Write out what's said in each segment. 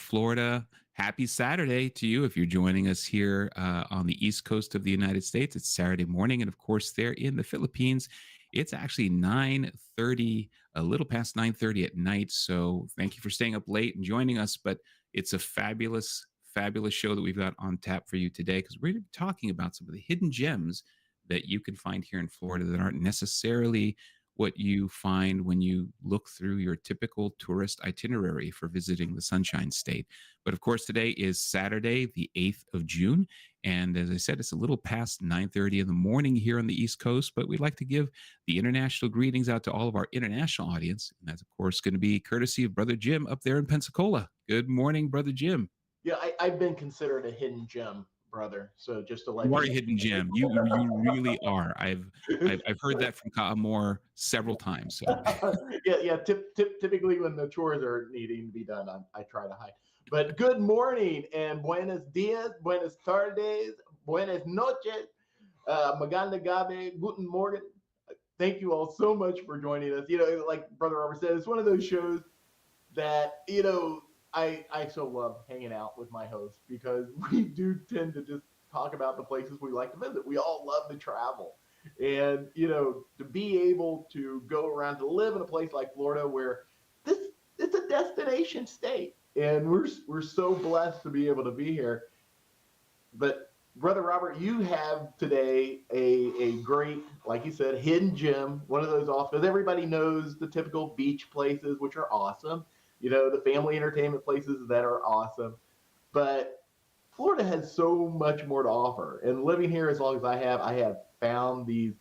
Florida, happy Saturday to you if you're joining us here on the East Coast of the United States. It's Saturday morning, and of course, there in the Philippines, it's actually 9:30, a little past 9:30 at night. So thank you for staying up late and joining us. But it's a fabulous, fabulous show that we've got on tap for you today because we're going to be talking about some of the hidden gems that you can find here in Florida that aren't necessarily what you find when you look through your typical tourist itinerary for visiting the Sunshine State. But of course, today is Saturday, the 8th of June. And as I said, it's a little past 9:30 in the morning here on the East Coast, but we'd like to give the international greetings out to all of our international audience. And that's, of course, going to be courtesy of Brother Jim up there in Pensacola. Good morning, Brother Jim. Yeah, I've been considered a hidden gem, brother. So just to let You you are a hidden gem. You really are. I've heard that from Kyle Moore several times. So. yeah. Typically, when the chores are needing to be done, I try to hide. But good morning and buenos dias, buenas tardes, buenas noches, maganda gabe, guten morgen. Thank you all so much for joining us. Like Brother Robert said, it's one of those shows that I so love hanging out with my host because we do tend to just talk about the places we like to visit. We all love to travel. And, to be able to go around to live in a place like Florida where it's a destination state. And we're so blessed to be able to be here. But Brother Robert, you have today a great, like you said, hidden gem, one of those off, because everybody knows the typical beach places, which are awesome. The family entertainment places that are awesome. But Florida has so much more to offer. And living here as long as I have found these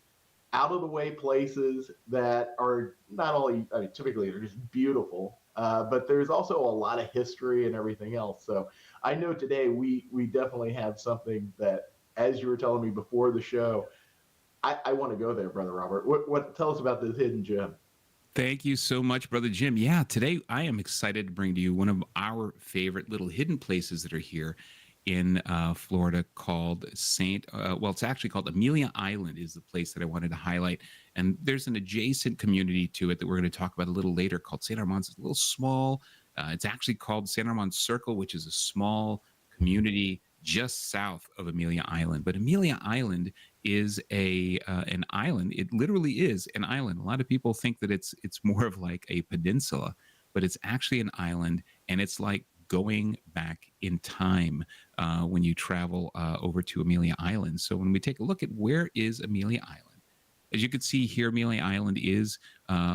out of the way places that are not only, typically they're just beautiful, but there's also a lot of history and everything else. So I know today we definitely have something that, as you were telling me before the show, I want to go there, Brother Robert. What tell us about this hidden gem? Thank you so much, Brother Jim. Yeah, today I am excited to bring to you one of our favorite little hidden places that are here in Florida called it's actually called Amelia Island is the place that I wanted to highlight. And there's an adjacent community to it that we're going to talk about a little later called St. Armand's. It's a little small. It's actually called St. Armand Circle, which is a small community just south of Amelia Island. But Amelia Island is an island. It literally is an island. A lot of people think that it's more of like a peninsula, but it's actually an island, and it's like going back in time when you travel over to Amelia Island. So when we take a look at where is Amelia Island, as you can see here, Amelia Island is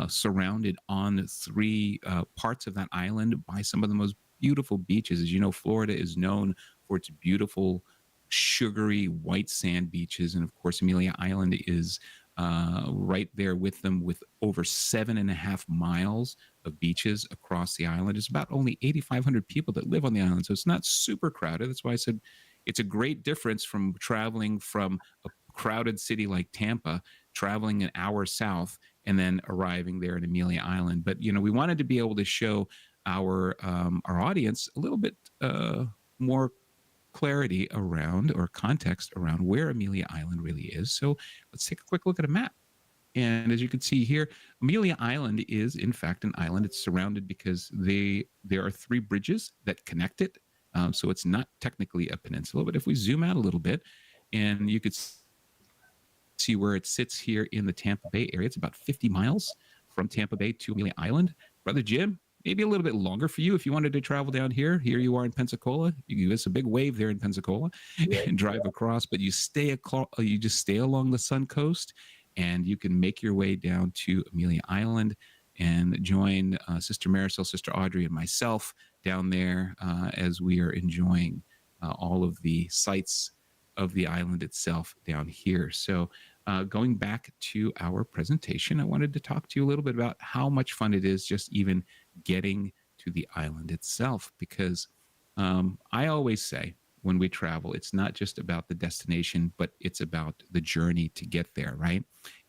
surrounded on three parts of that island by some of the most beautiful beaches. As you know, Florida is known for its beautiful, sugary white sand beaches. And of course, Amelia Island is right there with them with over 7.5 miles of beaches across the island. It's about only 8,500 people that live on the island. So it's not super crowded. That's why I said it's a great difference from traveling from a crowded city like Tampa, traveling an hour south and then arriving there in Amelia Island. But, we wanted to be able to show our audience a little bit more clarity around or context around where Amelia Island really is. So let's take a quick look at a map. And as you can see here, Amelia Island is in fact an island. It's surrounded because there are 3 bridges that connect it. So it's not technically a peninsula, but if we zoom out a little bit and you could see where it sits here in the Tampa Bay area, it's about 50 miles from Tampa Bay to Amelia Island. Brother Jim, maybe a little bit longer for you if you wanted to travel down here. Here you are in Pensacola. You give us a big wave there in Pensacola and drive across, but you just stay along the Sun Coast, and you can make your way down to Amelia Island and join Sister Marisol, Sister Audrey, and myself down there as we are enjoying all of the sights of the island itself down here. So going back to our presentation, I wanted to talk to you a little bit about how much fun it is just even getting to the island itself, because I always say when we travel, it's not just about the destination, but it's about the journey to get there, right?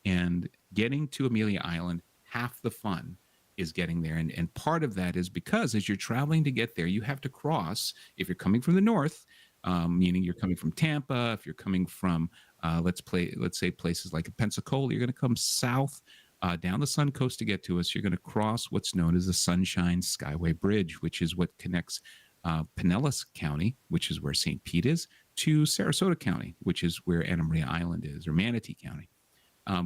And getting to Amelia Island, half the fun is getting there. And part of that is because as you're traveling to get there, you have to cross, if you're coming from the north, meaning you're coming from Tampa, if you're coming from, let's say places like Pensacola, you're going to come south down the Sun Coast to get to us. You're going to cross what's known as the Sunshine Skyway Bridge, which is what connects Pinellas County, which is where St. Pete is, to Sarasota County, which is where Anna Maria Island is, or Manatee County.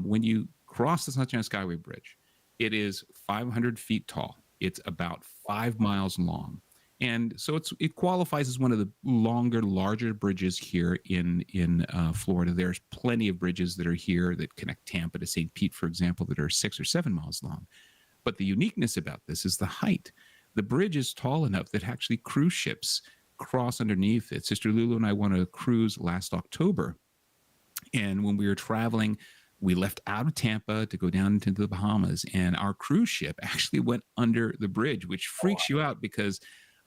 When you cross the Sunshine Skyway Bridge, it is 500 feet tall. It's about 5 miles long. And so it qualifies as one of the longer, larger bridges here in Florida. There's plenty of bridges that are here that connect Tampa to St. Pete, for example, that are 6 or 7 miles long. But the uniqueness about this is the height. The bridge is tall enough that actually cruise ships cross underneath it. Sister Lulu and I went on a cruise last October. And when we were traveling, we left out of Tampa to go down into the Bahamas, and our cruise ship actually went under the bridge, which freaks you out because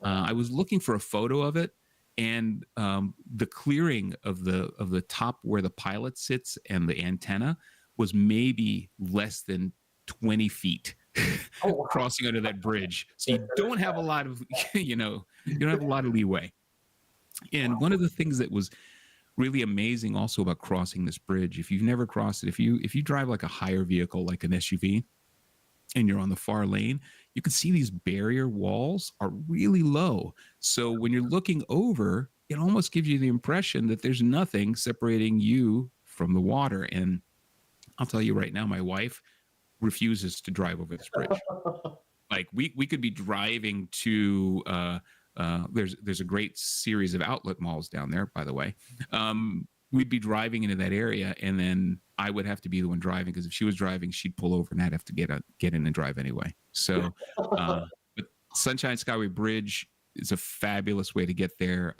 I was looking for a photo of it, and the clearing of the top where the pilot sits and the antenna was maybe less than 20 feet crossing under that bridge. So you don't have a lot of, you don't have a lot of leeway. And one of the things that was really amazing also about crossing this bridge, if you've never crossed it, if you drive like a higher vehicle, like an SUV, and you're on the far lane, you can see these barrier walls are really low. So when you're looking over, it almost gives you the impression that there's nothing separating you from the water. And I'll tell you right now, my wife refuses to drive over this bridge. Like we could be driving to there's a great series of outlet malls down there, by the way. We'd be driving into that area, and then I would have to be the one driving, because if she was driving, she'd pull over, and I'd have to get in and drive anyway. So, but Sunshine Skyway Bridge is a fabulous way to get there.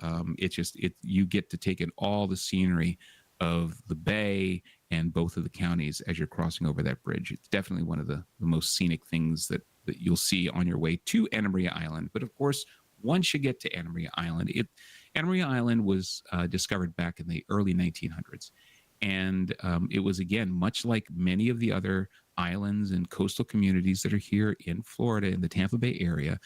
You get to take in all the scenery of the bay and both of the counties as you're crossing over that bridge. It's definitely one of the most scenic things that you'll see on your way to Anna Maria Island. But of course, once you get to Anna Maria Island, Anna Maria Island was discovered back in the early 1900s. And it was, again, much like many of the other islands and coastal communities that are here in Florida, in the Tampa Bay area,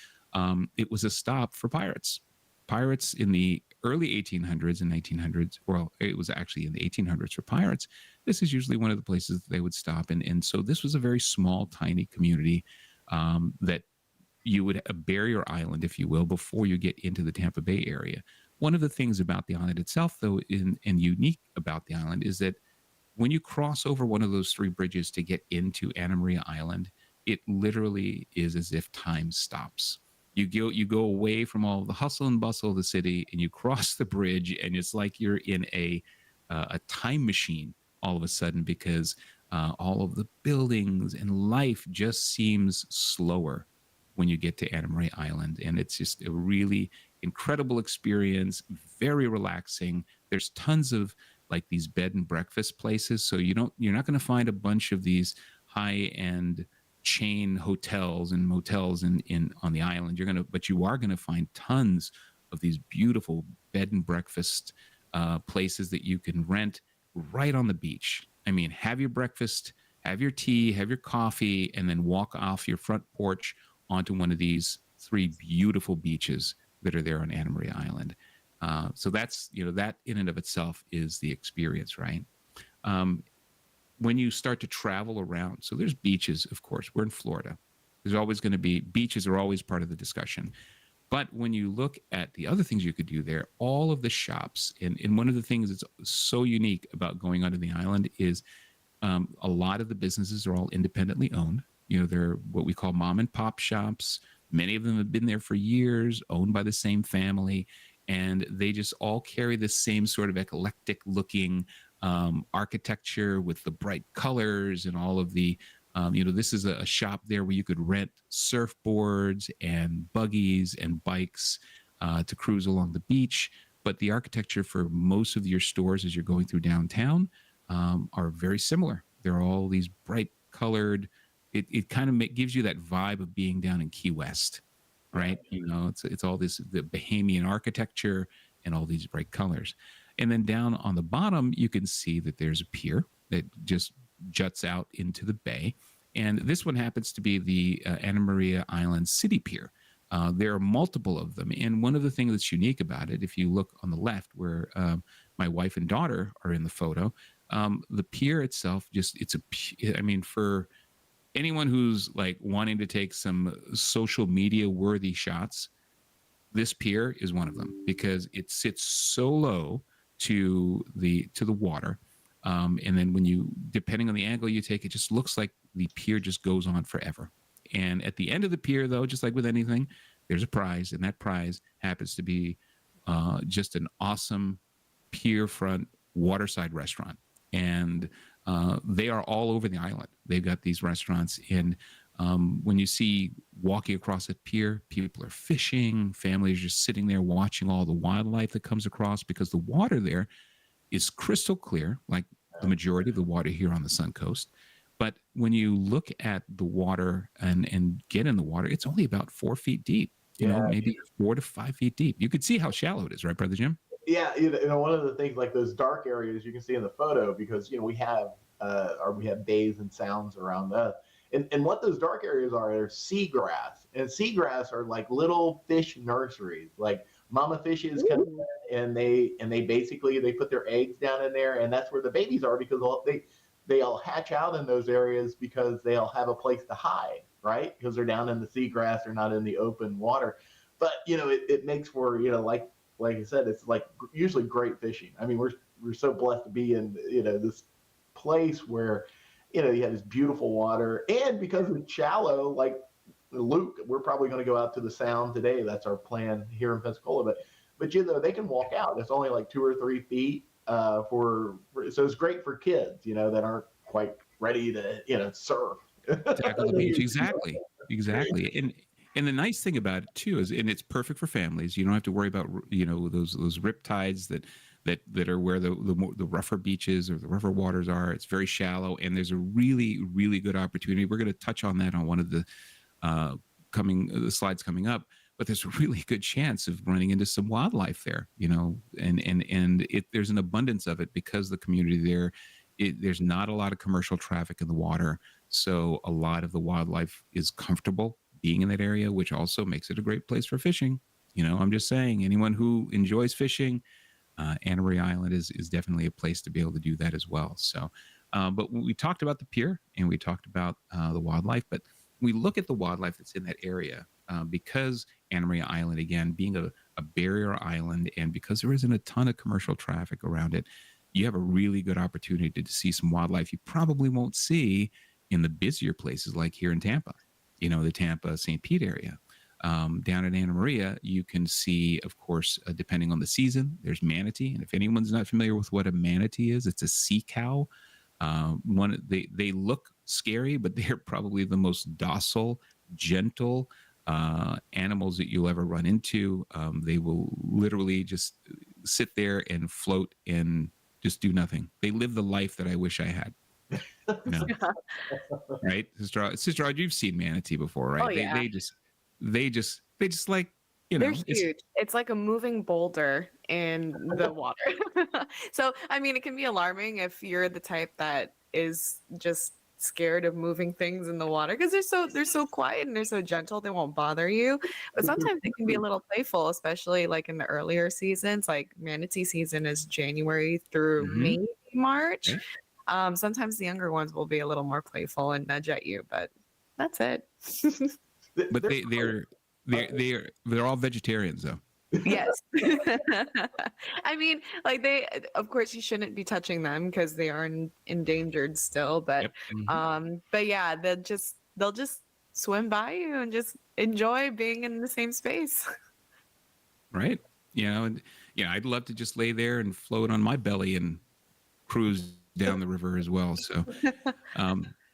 it was a stop for pirates. Pirates in the early 1800s and 1900s, well, it was actually in the 1800s for pirates. This is usually one of the places that they would stop. And so this was a very small, tiny community that you would a barrier island, if you will, before you get into the Tampa Bay area. One of the things about the island itself, though, and unique about the island, is that when you cross over one of those 3 bridges to get into Anna Maria Island, it literally is as if time stops. You go away from all the hustle and bustle of the city, and you cross the bridge, and it's like you're in a time machine all of a sudden, because all of the buildings and life just seems slower when you get to Anna Maria Island. And it's just a really incredible experience, very relaxing. There's tons of like these bed and breakfast places. So you're not going to find a bunch of these high-end chain hotels and motels on the island. But you are going to find tons of these beautiful bed and breakfast places that you can rent right on the beach. I mean, have your breakfast, have your tea, have your coffee, and then walk off your front porch onto one of these 3 beautiful beaches that are there on Anna Maria Island. So that's, that in and of itself is the experience, right? When you start to travel around, so there's beaches, of course. We're in Florida. There's always going to be, beaches are always part of the discussion. But when you look at the other things you could do there, all of the shops, and one of the things that's so unique about going onto the island is a lot of the businesses are all independently owned. They're what we call mom and pop shops. Many of them have been there for years, owned by the same family, and they just all carry the same sort of eclectic looking architecture with the bright colors and all of the, this is a shop there where you could rent surfboards and buggies and bikes to cruise along the beach. But the architecture for most of your stores as you're going through downtown are very similar. They're all these bright colored. It kind of gives you that vibe of being down in Key West, right? It's all the Bahamian architecture and all these bright colors. And then down on the bottom, you can see that there's a pier that just juts out into the bay. And this one happens to be the Anna Maria Island City Pier. There are multiple of them. And one of the things that's unique about it, if you look on the left where my wife and daughter are in the photo, the pier itself, for anyone who's like wanting to take some social media worthy shots, This pier is one of them because it sits so low to the water. And then when you, depending on the angle you take, it just looks like the pier just goes on forever. And at the end of the pier, though, just like with anything, there's a prize, and that prize happens to be just an awesome pier front waterside restaurant. And they are all over the island. They've got these restaurants, and when you see walking across a pier, people are fishing, families are just sitting there watching all the wildlife that comes across, because the water there is crystal clear, like the majority of the water here on the Sun Coast. But when you look at the water and get in the water, it's only about 4 feet deep, you know, maybe 4 to 5 feet deep. You could see how shallow it is, right, Brother Jim? Yeah, you know, one of the things, like those dark areas you can see in the photo, because we have bays and sounds around us. And what those dark areas are seagrass. And seagrass are like little fish nurseries. Like mama fishes come in, and they basically they put their eggs down in there, and that's where the babies are, because they all hatch out in those areas because they'll have a place to hide, right? Because they're down in the seagrass, they're not in the open water. But it makes for, like I said, it's like usually great fishing. I mean, we're so blessed to be in this place where you have this beautiful water, and because it's shallow, like Luke, we're probably going to go out to the Sound today. That's our plan here in Pensacola. But they can walk out. It's only like 2 or 3 feet so it's great for kids, that aren't quite ready to surf. Tackle the beach, exactly. And the nice thing about it too is, and it's perfect for families. You don't have to worry about those rip tides that are where the rougher beaches or the rougher waters are. It's very shallow, and there's a really, really good opportunity. We're going to touch on that on one of the slides coming up. But there's a really good chance of running into some wildlife there, and there's an abundance of it because the community there, there's not a lot of commercial traffic in the water, so a lot of the wildlife is comfortable being in that area, which also makes it a great place for fishing. I'm just saying, anyone who enjoys fishing, Anna Maria Island is definitely a place to be able to do that as well. So, but we talked about the pier and we talked about the wildlife, but we look at the wildlife that's in that area because Anna Maria Island, again, being a barrier island, and because there isn't a ton of commercial traffic around it, you have a really good opportunity to see some wildlife you probably won't see in the busier places like here in Tampa, the Tampa, St. Pete area. Down at Anna Maria, you can see, of course, depending on the season, there's manatee. And if anyone's not familiar with what a manatee is, it's a sea cow. They look scary, but they're probably the most docile, gentle animals that you'll ever run into. They will literally just sit there and float and just do nothing. They live the life that I wish I had. Right, Sister Audrey, you've seen manatee before, right? Oh, yeah. They just like, they're huge. It's like a moving boulder in the water. So, I mean, it can be alarming if you're the type that is just scared of moving things in the water, because they're so quiet and they're so gentle, they won't bother you. But sometimes they can be a little playful, especially like in the earlier seasons. Like manatee season is January through May, March. Okay. Sometimes the younger ones will be a little more playful and nudge at you, but that's it. But they're all vegetarians though. Yes. I mean, like of course you shouldn't be touching them because they are endangered still, but but yeah, they'll just swim by you and just enjoy being in the same space. Right. I'd love to just lay there and float on my belly and cruise down the river as well. So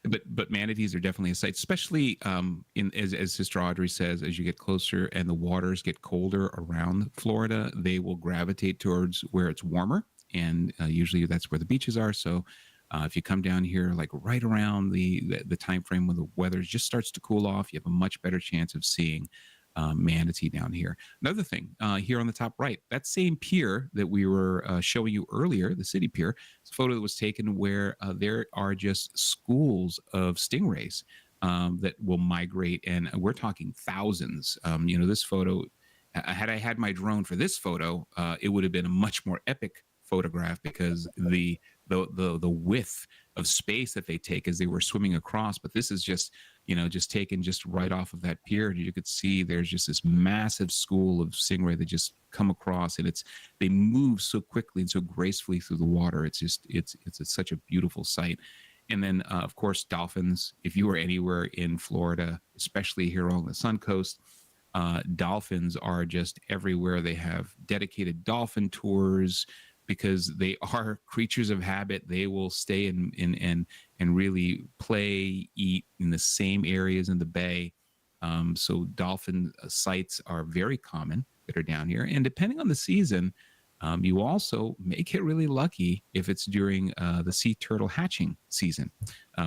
but manatees are definitely a sight, especially as Sister Audrey says, as you get closer and the waters get colder around Florida, they will gravitate towards where it's warmer, and usually that's where the beaches are. So if you come down here like right around the time frame when the weather just starts to cool off, you have a much better chance of seeing manatee down here. Another thing, here on the top right, that same pier that we were showing you earlier, the city pier, it's a photo that was taken where there are just schools of stingrays that will migrate, and we're talking thousands. This photo, had I had my drone for this photo, it would have been a much more epic photograph, because the the width of space that they take as they were swimming across. But this is just, just taken just right off of that pier, and you could see there's just this massive school of stingray that just come across, and they move so quickly and so gracefully through the water. It's just it's such a beautiful sight. And then of course, dolphins. If you are anywhere in Florida, especially here along the Sun Coast, dolphins are just everywhere. They have dedicated dolphin tours because they are creatures of habit. They will stay and really play, eat in the same areas in the bay. So dolphin sites are very common that are down here. And depending on the season, you also may get really lucky if it's during the sea turtle hatching season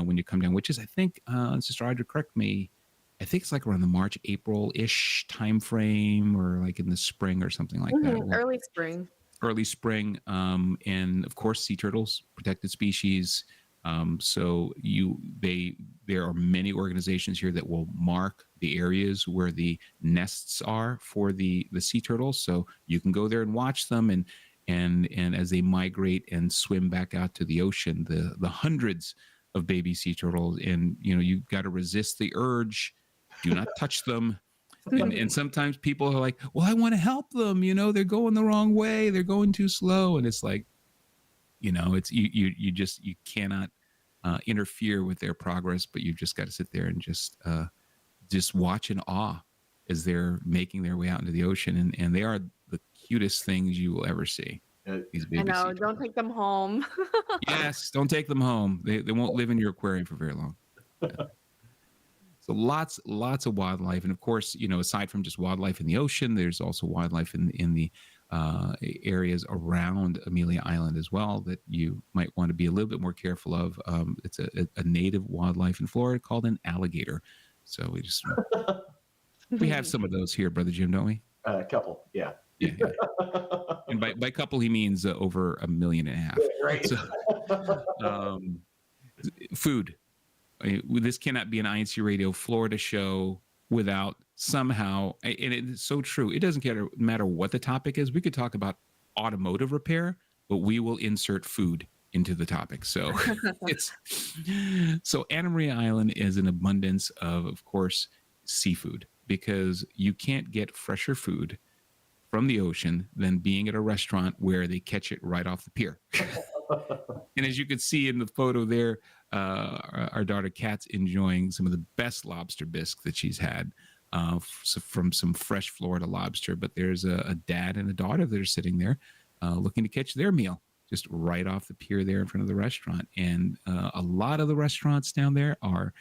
when you come down, which is, I think, Sister Audra, correct me, I think it's like around the March, April-ish time frame, or like in the spring or something like that. Early spring. Early spring. And of course, sea turtles, protected species. So there are many organizations here that will mark the areas where the nests are for the sea turtles. So you can go there and watch them, and as they migrate and swim back out to the ocean, the hundreds of baby sea turtles, and you've got to resist the urge. Do not touch them. And sometimes people are like, well, I want to help them. They're going the wrong way. They're going too slow. And it's like, it's you cannot interfere with their progress, but you've just got to sit there and just watch in awe as they're making their way out into the ocean. And they are the cutest things you will ever see. These baby I know. Don't take them home. Yes, don't take them home. They won't live in your aquarium for very long. Yeah. So lots of wildlife, and of course, aside from just wildlife in the ocean, there's also wildlife in the areas around Amelia Island as well that you might want to be a little bit more careful of. It's a native wildlife in Florida called an alligator. So we have some of those here, Brother Jim, don't we? A couple, yeah. Yeah. And by couple, he means over 1.5 million. Right. So, food. This cannot be an INCRadio Florida show without somehow, and it's so true. It doesn't matter what the topic is. We could talk about automotive repair, but we will insert food into the topic. So Anna Maria Island is an abundance of course, seafood, because you can't get fresher food from the ocean than being at a restaurant where they catch it right off the pier. And as you can see in the photo there, our daughter Kat's enjoying some of the best lobster bisque that she's had from some fresh Florida lobster. But there's a dad and a daughter that are sitting there looking to catch their meal just right off the pier there in front of the restaurant. And a lot of the restaurants down there are,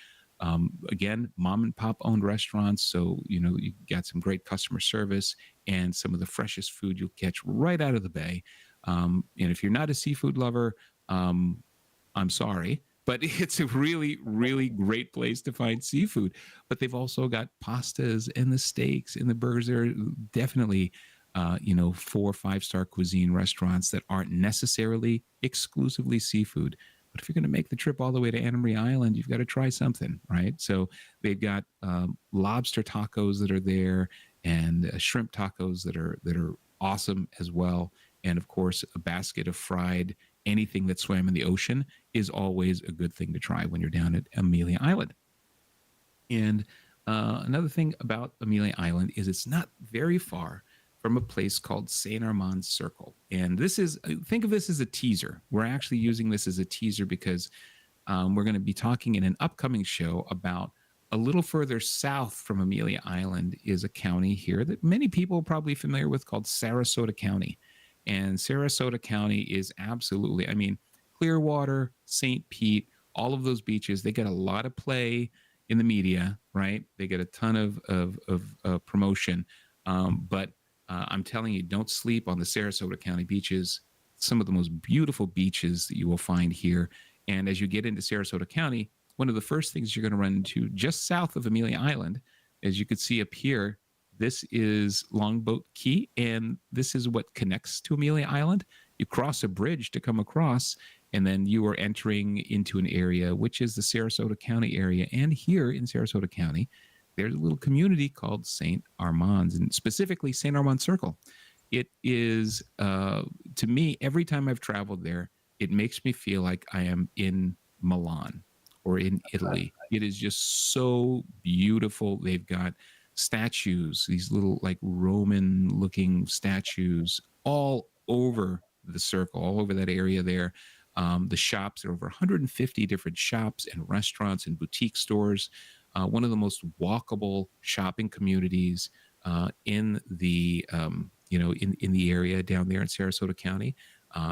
again, mom and pop owned restaurants. So, you got some great customer service and some of the freshest food you'll catch right out of the bay. And if you're not a seafood lover, I'm sorry, but it's a really, really great place to find seafood. But they've also got pastas and the steaks and the burgers. They're definitely, 4 or 5-star cuisine restaurants that aren't necessarily exclusively seafood. But if you're going to make the trip all the way to Anna Maria Island, you've got to try something, right? So they've got lobster tacos that are there, and shrimp tacos that are awesome as well. And of course, a basket of fried anything that swam in the ocean is always a good thing to try when you're down at Amelia Island. And another thing about Amelia Island is it's not very far from a place called Saint Armand Circle. And think of this as a teaser. We're actually using this as a teaser because we're going to be talking in an upcoming show about a little further south from Amelia Island is a county here that many people are probably familiar with called Sarasota County. And Sarasota County is absolutely, Clearwater, St. Pete, all of those beaches, they get a lot of play in the media, right? They get a ton of promotion. But I'm telling you, don't sleep on the Sarasota County beaches. Some of the most beautiful beaches that you will find here. And as you get into Sarasota County, one of the first things you're going to run into just south of Amelia Island, as you could see up here, this is Longboat Key, and this is what connects to Amelia Island. You cross a bridge to come across, and then you are entering into an area, which is the Sarasota County area. And here in Sarasota County, there's a little community called St. Armand's, and specifically St. Armand Circle. It is, to me, every time I've traveled there, it makes me feel like I am in Milan or in Italy. It is just so beautiful. They've got statues, these little like Roman looking statues all over the circle, all over that area there. The shops are over 150 different shops and restaurants and boutique stores. One of the most walkable shopping communities in the in the area down there in Sarasota County.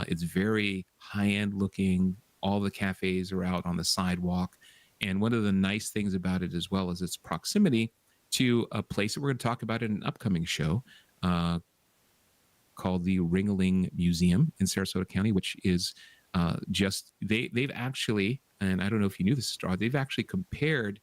It's very high end looking. All the cafes are out on the sidewalk, and one of the nice things about it as well is its proximity to a place that we're going to talk about in an upcoming show. Called the Ringling Museum in Sarasota County, which is they've actually, and I don't know if you knew this, Straw, they've actually compared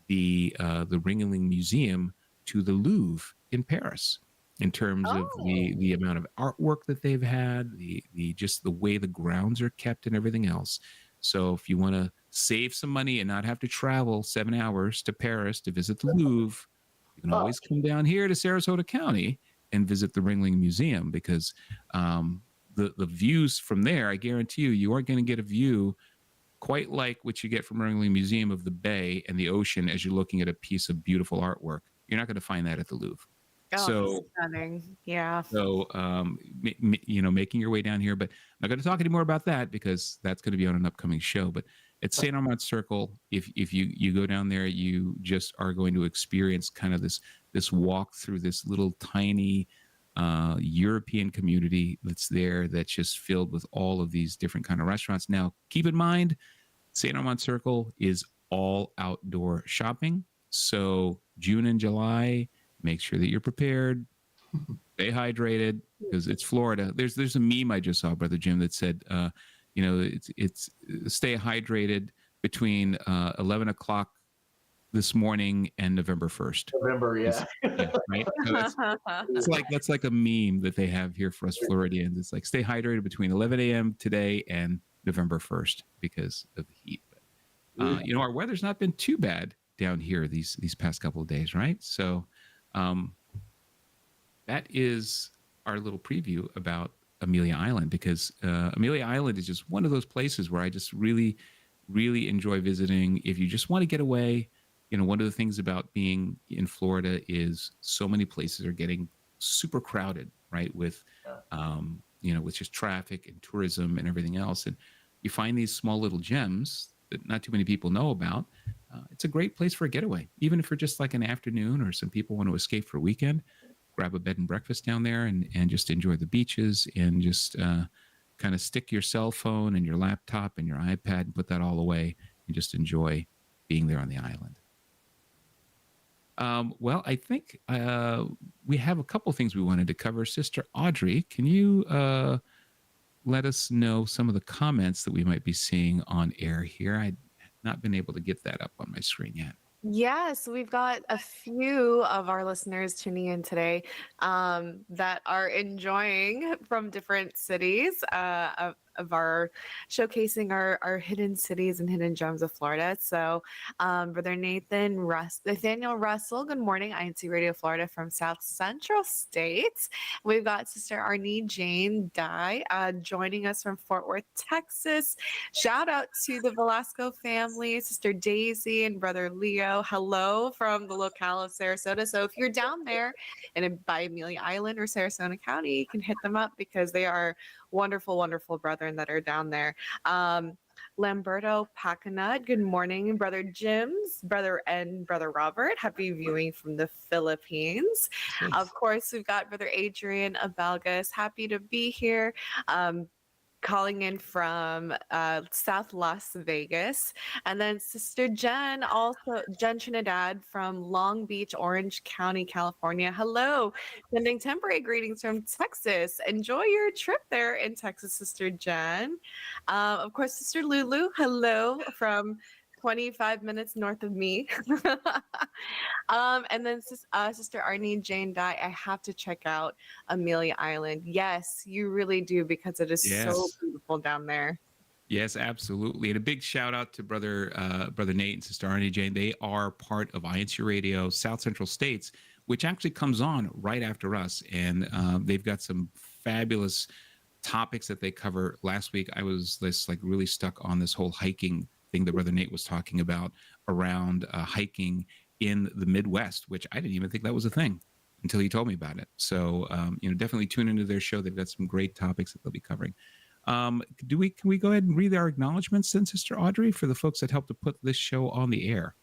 the Ringling Museum to the Louvre in Paris in terms of the amount of artwork that they've had, the just the way the grounds are kept and everything else. So if you want to save some money and not have to travel 7 hours to Paris to visit the Louvre, you can always come down here to Sarasota County and visit the Ringling Museum, because the views from there, I guarantee you aren't going to get a view quite like what you get from Ringling Museum of the bay and the ocean as you're looking at a piece of beautiful artwork. You're not going to find that at the Louvre. Oh, So, stunning. Yeah. so making your way down here, but I'm not going to talk any more about that because that's going to be on an upcoming show. But at St. Armand Circle, if you go down there, you just are going to experience kind of this walk through this little tiny European community that's there, that's just filled with all of these different kind of restaurants. Now, keep in mind, St. Armand Circle is all outdoor shopping. So June and July, make sure that you're prepared. Stay hydrated because it's Florida. There's a meme I just saw, Brother Jim, that said, it's stay hydrated between 11 o'clock this morning and November 1st. November, yeah. Right. So that's like a meme that they have here for us Floridians. It's like stay hydrated between 11 a.m. today and November 1st because of the heat. But, our weather's not been too bad down here these past couple of days, right? So that is our little preview about Amelia Island, because Amelia Island is just one of those places where I just really, really enjoy visiting. If you just want to get away, one of the things about being in Florida is so many places are getting super crowded, right? With, with just traffic and tourism and everything else. And you find these small little gems that not too many people know about. It's a great place for a getaway, even if for just like an afternoon, or some people want to escape for a weekend. Grab a bed and breakfast down there and just enjoy the beaches, and just kind of stick your cell phone and your laptop and your iPad and put that all away and just enjoy being there on the island. Well, I think we have a couple things we wanted to cover. Sister Audrey, can you let us know some of the comments that we might be seeing on air here? I've not been able to get that up on my screen yet. Yes, we've got a few of our listeners tuning in today that are enjoying from different cities of our showcasing our hidden cities and hidden gems of Florida. So Brother Nathaniel Russell, good morning, INCRadio Florida from South Central States. We've got Sister Arnie Jane Dye joining us from Fort Worth, Texas. Shout out to the Velasco family, Sister Daisy and Brother Leo. Hello from the locale of Sarasota. So if you're down there and by Amelia Island or Sarasota County, you can hit them up because they are wonderful, wonderful brethren that are down there. Lamberto Pacanut, good morning, Brother Jim's, Brother Ed, and Brother Robert. Happy viewing from the Philippines. Thanks. Of course, we've got Brother Adrian Abalgas. Happy to be here. Calling in from South Las Vegas. And then Sister Jen, also Jen Trinidad from Long Beach, Orange County, California. Hello, sending temporary greetings from Texas. Enjoy your trip there in Texas, Sister Jen. Of course, Sister Lulu, hello from 25 minutes north of me. And then Sister Arnie Jane Dye, I have to check out Amelia Island. Yes, you really do, because it is so beautiful down there. Yes, absolutely. And a big shout out to Brother Nate and Sister Arnie Jane. They are part of INCRadio South Central States, which actually comes on right after us. And they've got some fabulous topics that they cover. Last week, I was this like really stuck on this whole hiking thing that Brother Nate was talking about around hiking in the Midwest, which I didn't even think that was a thing until he told me about it. So, definitely tune into their show. They've got some great topics that they'll be covering. Can we go ahead and read our acknowledgments then, Sister Audrey, for the folks that helped to put this show on the air?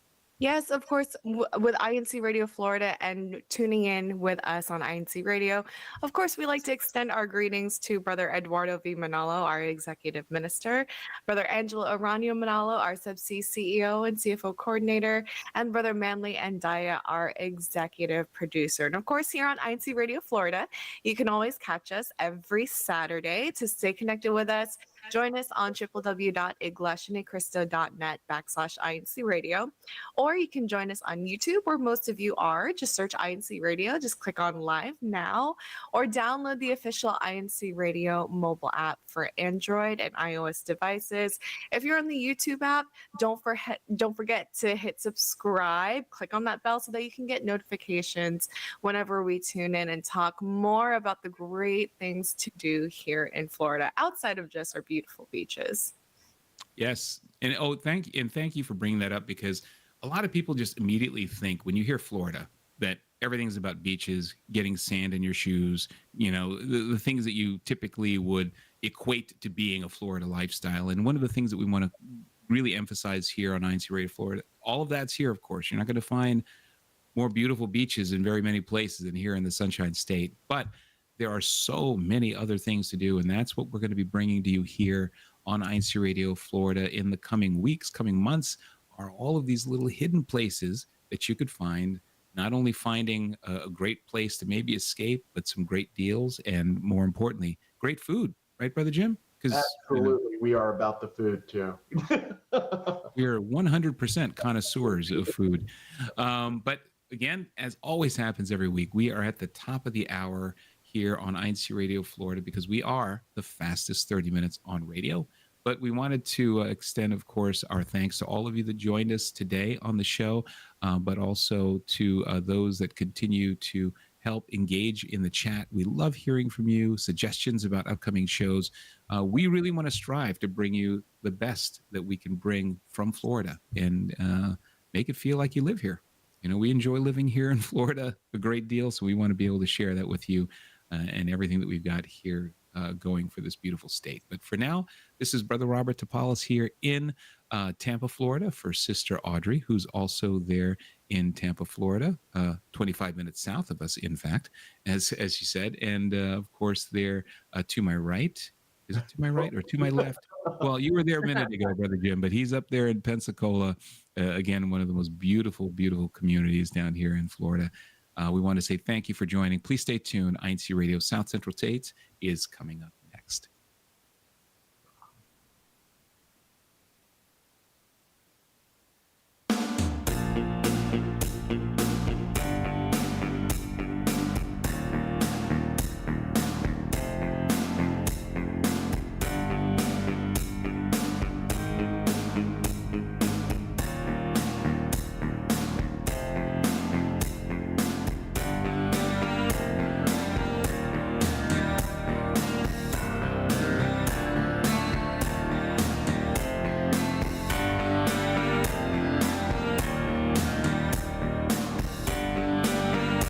Yes, of course, with INC Radio Florida and tuning in with us on INC Radio. Of course, we like to extend our greetings to Brother Eduardo V. Manalo, our Executive Minister, Brother Angelo Aranio Manalo, our CEBSI CEO and CFO Coordinator, and Brother Manley and Daya, our Executive Producer. And of course, here on INC Radio Florida, you can always catch us every Saturday. To stay connected with us, join us on www.iglesianicristo.net/INC Radio. Or you can join us on YouTube, where most of you are. Just search INC Radio, just click on Live Now, or download the official INC Radio mobile app for Android and iOS devices. If you're on the YouTube app, don't forget to hit subscribe. Click on that bell so that you can get notifications whenever we tune in and talk more about the great things to do here in Florida, outside of just our beautiful beaches. Yes. And thank you for bringing that up, because a lot of people just immediately think when you hear Florida that everything's about beaches, getting sand in your shoes, the things that you typically would equate to being a Florida lifestyle. And one of the things that we want to really emphasize here on INC Radio Florida, all of that's here, of course. You're not going to find more beautiful beaches in very many places than here in the Sunshine State. But there are so many other things to do, and that's what we're going to be bringing to you here on INC Radio Florida in the coming weeks, coming months, are all of these little hidden places that you could find, not only finding a great place to maybe escape, but some great deals, and more importantly, great food. Right, Brother Jim? Absolutely. We are about the food too. We're 100% connoisseurs of food. But again, as always happens every week, we are at the top of the hour here on INC Radio Florida, because we are the fastest 30 minutes on radio. But we wanted to extend, of course, our thanks to all of you that joined us today on the show, but also to those that continue to help engage in the chat. We love hearing from you, suggestions about upcoming shows. We really want to strive to bring you the best that we can bring from Florida and make it feel like you live here. We enjoy living here in Florida a great deal, so we want to be able to share that with you and everything that we've got here going for this beautiful state. But for now, this is Brother Robert Topalis here in Tampa, Florida, for Sister Audrey, who's also there in Tampa, Florida, 25 minutes south of us, in fact, as she said. And of course, there to my right. Is it to my right or to my left? Well, you were there a minute ago, Brother Jim, but he's up there in Pensacola, again, one of the most beautiful, beautiful communities down here in Florida. We want to say thank you for joining. Please stay tuned. INC Radio South Central States is coming up.